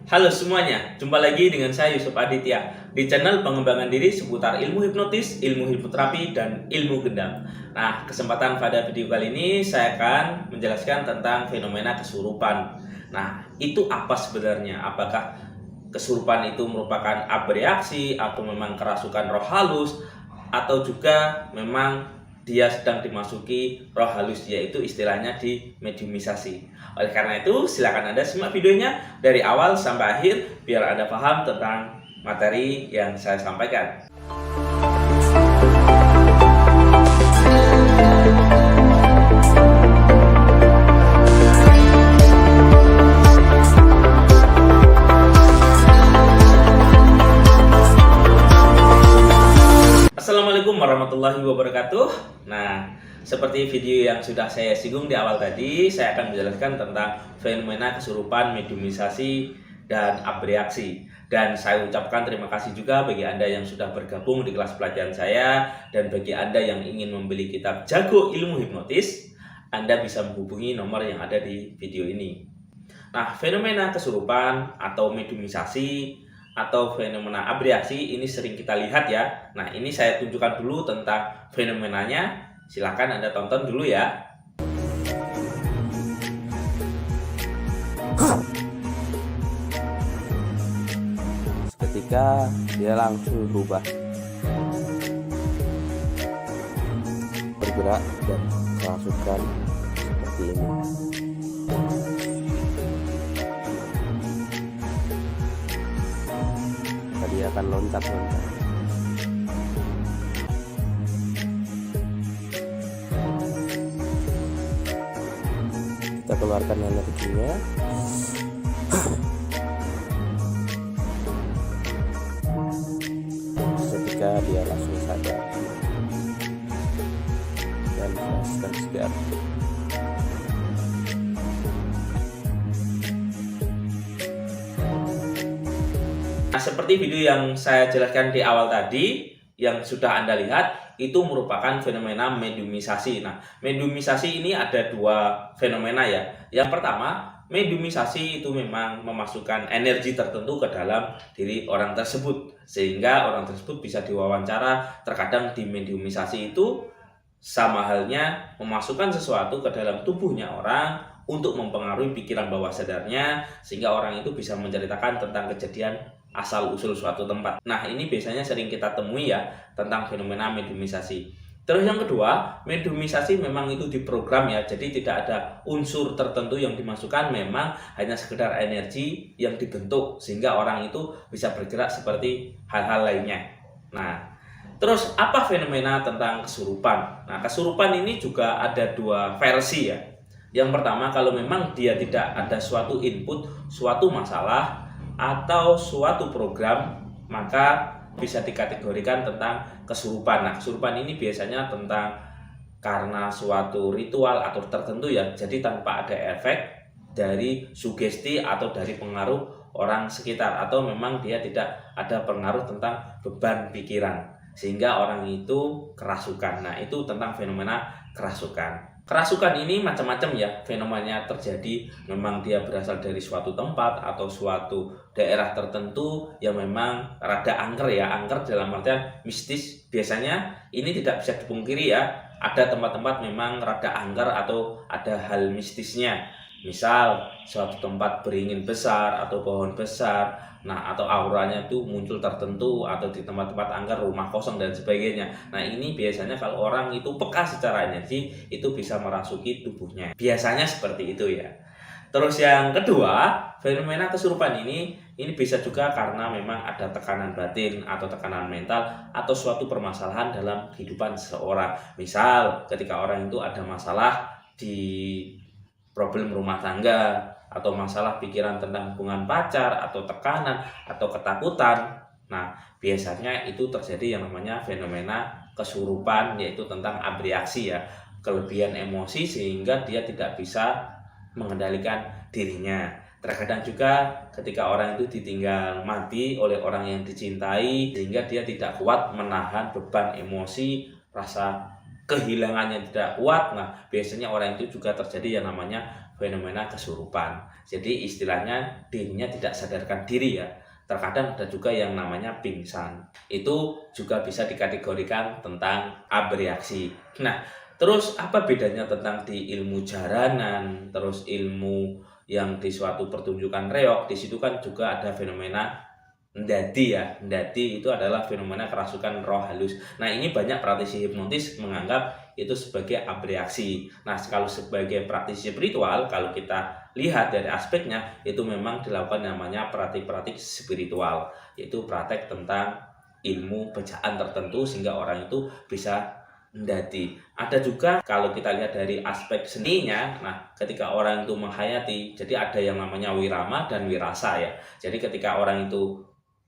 Halo semuanya, jumpa lagi dengan saya Yusuf Aditya di channel pengembangan diri seputar ilmu hipnotis, ilmu hipnoterapi, dan ilmu gendam. Nah, kesempatan pada video kali ini saya akan menjelaskan tentang fenomena kesurupan. Nah, itu apa sebenarnya? Apakah kesurupan itu merupakan abreaksi atau memang kerasukan roh halus atau juga memang dia sedang dimasuki roh halus, yaitu istilahnya di mediumisasi. Oleh karena itu, silakan Anda simak videonya dari awal sampai akhir biar Anda paham tentang materi yang saya sampaikan. Assalamualaikum warahmatullahi wabarakatuh. Nah, seperti video yang sudah saya singgung di awal tadi, saya akan menjelaskan tentang fenomena kesurupan, mediumisasi, dan abreaksi. Dan saya ucapkan terima kasih juga bagi Anda yang sudah bergabung di kelas pelajaran saya, dan bagi Anda yang ingin membeli kitab Jago Ilmu Hipnotis, Anda bisa menghubungi nomor yang ada di video ini. Nah, fenomena kesurupan atau mediumisasi atau fenomena abreaksi ini sering kita lihat ya. Nah, ini saya tunjukkan dulu tentang fenomenanya. Silakan Anda tonton dulu ya. Ketika dia langsung berubah, bergerak dan kerasukan seperti ini. Dia akan loncat-loncat. Kita keluarkan energinya. Ketika dia langsung sadar dan fresh dan segar. Nah, seperti video yang saya jelaskan di awal tadi, yang sudah Anda lihat, itu merupakan fenomena mediumisasi. Nah, mediumisasi ini ada dua fenomena ya. Yang pertama, mediumisasi itu memang memasukkan energi tertentu ke dalam diri orang tersebut, sehingga orang tersebut bisa diwawancara. Terkadang di mediumisasi itu sama halnya memasukkan sesuatu ke dalam tubuhnya orang untuk mempengaruhi pikiran bawah sadarnya, sehingga orang itu bisa menceritakan tentang kejadian asal-usul suatu tempat. Nah, ini biasanya sering kita temui ya tentang fenomena mediumisasi. Terus yang kedua, mediumisasi memang itu diprogram ya, jadi tidak ada unsur tertentu yang dimasukkan, memang hanya sekedar energi yang dibentuk sehingga orang itu bisa bergerak seperti hal-hal lainnya. Nah, terus apa fenomena tentang kesurupan? Nah, kesurupan ini juga ada dua versi ya. Yang pertama, kalau memang dia tidak ada suatu input, suatu masalah, atau suatu program, maka bisa dikategorikan tentang kesurupan. Nah, kesurupan ini biasanya tentang karena suatu ritual atau tertentu ya, jadi tanpa ada efek dari sugesti atau dari pengaruh orang sekitar, atau memang dia tidak ada pengaruh tentang beban pikiran sehingga orang itu kerasukan. Nah, itu tentang fenomena kerasukan. Kerasukan ini macam-macam ya fenomenanya terjadi, memang dia berasal dari suatu tempat atau suatu daerah tertentu yang memang rada angker ya, angker dalam artian mistis. Biasanya ini tidak bisa dipungkiri ya, ada tempat-tempat memang rada angker atau ada hal mistisnya. Misal suatu tempat beringin besar atau pohon besar, nah atau auranya itu muncul tertentu, atau di tempat-tempat angker rumah kosong dan sebagainya. Nah, ini biasanya kalau orang itu peka secara energi itu bisa merasuki tubuhnya. Biasanya seperti itu ya. Terus yang kedua, fenomena kesurupan ini bisa juga karena memang ada tekanan batin atau tekanan mental atau suatu permasalahan dalam kehidupan seseorang. Misal ketika orang itu ada masalah di problem rumah tangga, atau masalah pikiran tentang hubungan pacar, atau tekanan, atau ketakutan. Nah, biasanya itu terjadi yang namanya fenomena kesurupan, yaitu tentang abreaksi ya, kelebihan emosi sehingga dia tidak bisa mengendalikan dirinya. Terkadang juga ketika orang itu ditinggal mati oleh orang yang dicintai, sehingga dia tidak kuat menahan beban emosi, rasa kehilangannya tidak kuat. Nah, biasanya orang itu juga terjadi yang namanya fenomena kesurupan. Jadi istilahnya dirinya tidak sadarkan diri ya. Terkadang ada juga yang namanya pingsan. Itu juga bisa dikategorikan tentang abreaksi. Nah, terus apa bedanya tentang di ilmu jaranan, terus ilmu yang di suatu pertunjukan reog? Di situ kan juga ada fenomena ndadi ya. Ndadi itu adalah fenomena kerasukan roh halus. Nah, ini banyak praktisi hipnotis menganggap itu sebagai abreaksi. Nah, kalau sebagai praktisi spiritual, kalau kita lihat dari aspeknya, itu memang dilakukan namanya praktik-praktik spiritual, yaitu praktek tentang ilmu bacaan tertentu sehingga orang itu bisa ndadi. Ada juga kalau kita lihat dari aspek seninya, nah ketika orang itu menghayati, jadi ada yang namanya wirama dan wirasa ya. Jadi ketika orang itu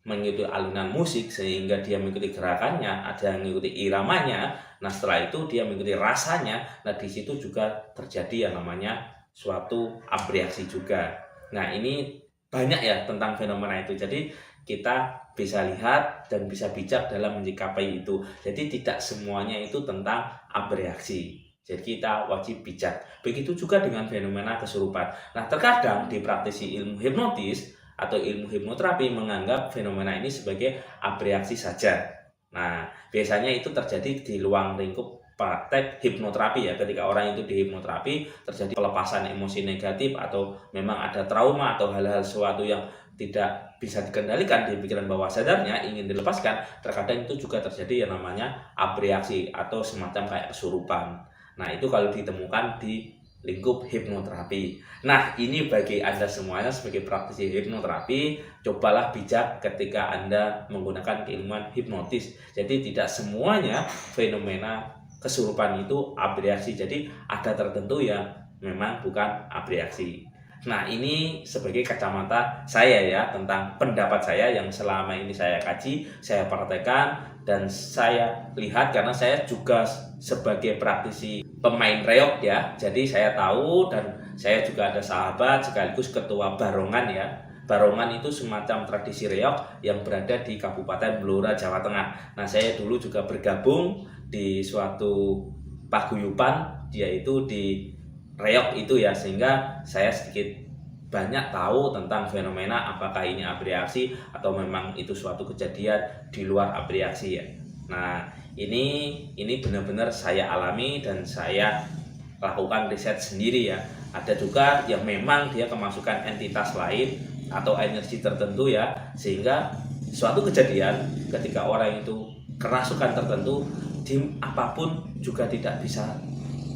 mengikuti alunan musik sehingga dia mengikuti gerakannya, ada yang mengikuti iramanya. Nah, setelah itu dia mengikuti rasanya. Nah, di situ juga terjadi yang namanya suatu abreaksi juga. Nah, ini banyak ya tentang fenomena itu. Jadi kita bisa lihat dan bisa bijak dalam menyikapi itu. Jadi tidak semuanya itu tentang abreaksi. Jadi kita wajib bijak. Begitu juga dengan fenomena kesurupan. Nah, terkadang di praktisi ilmu hipnotis atau ilmu hipnoterapi menganggap fenomena ini sebagai abreaksi saja. Nah, biasanya itu terjadi di luar lingkup praktek hipnoterapi ya. Ketika orang itu di hipnoterapi terjadi pelepasan emosi negatif atau memang ada trauma atau hal-hal sesuatu yang tidak bisa dikendalikan di pikiran bawah sadarnya ingin dilepaskan, terkadang itu juga terjadi yang namanya abreaksi atau semacam kayak kesurupan. Nah, itu kalau ditemukan di lingkup hipnoterapi. Nah, ini bagi Anda semuanya sebagai praktisi hipnoterapi, cobalah bijak ketika Anda menggunakan keilmuan hipnotis. Jadi tidak semuanya fenomena kesurupan itu abreaksi. Jadi ada tertentu yang memang bukan abreaksi. Nah, ini sebagai kacamata saya ya tentang pendapat saya yang selama ini saya kaji, saya praktekkan, dan saya lihat karena saya juga sebagai praktisi pemain reog ya. Jadi saya tahu dan saya juga ada sahabat sekaligus ketua barongan ya. Barongan itu semacam tradisi reog yang berada di Kabupaten Blora, Jawa Tengah. Nah, saya dulu juga bergabung di suatu paguyuban yaitu di reog itu ya, sehingga saya sedikit banyak tahu tentang fenomena apakah ini abreaksi atau memang itu suatu kejadian di luar abreaksi ya. Nah, ini benar-benar saya alami dan saya lakukan riset sendiri ya. Ada juga yang memang dia kemasukan entitas lain atau energi tertentu ya, sehingga suatu kejadian ketika orang itu kerasukan tertentu di apapun juga tidak bisa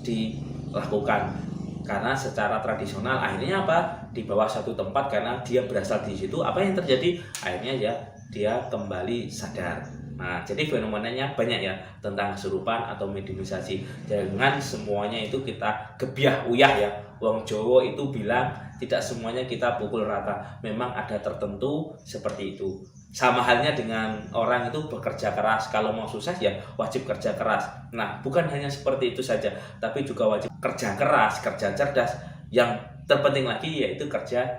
dilakukan karena secara tradisional akhirnya apa, di bawah satu tempat karena dia berasal di situ, apa yang terjadi akhirnya ya dia kembali sadar. Nah, jadi fenomenanya banyak ya tentang kesurupan atau mediumisasi. Jangan semuanya itu kita gebyah uyah ya. Wong Jawa itu bilang tidak semuanya kita pukul rata. Memang ada tertentu seperti itu. Sama halnya dengan orang itu bekerja keras. Kalau mau sukses ya wajib kerja keras. Nah, bukan hanya seperti itu saja, tapi juga wajib kerja keras, kerja cerdas. Yang terpenting lagi yaitu kerja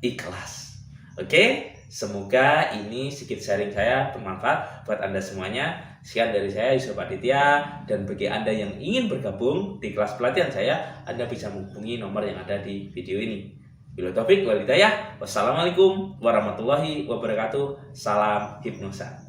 ikhlas. Oke? Semoga ini sedikit sharing saya bermanfaat buat Anda semuanya. Sekian dari saya, Yusuf Aditya. Dan bagi Anda yang ingin bergabung di kelas pelatihan saya, Anda bisa menghubungi nomor yang ada di video ini. Bila taufik wal hidayah. Wassalamualaikum warahmatullahi wabarakatuh. Salam hipnosa.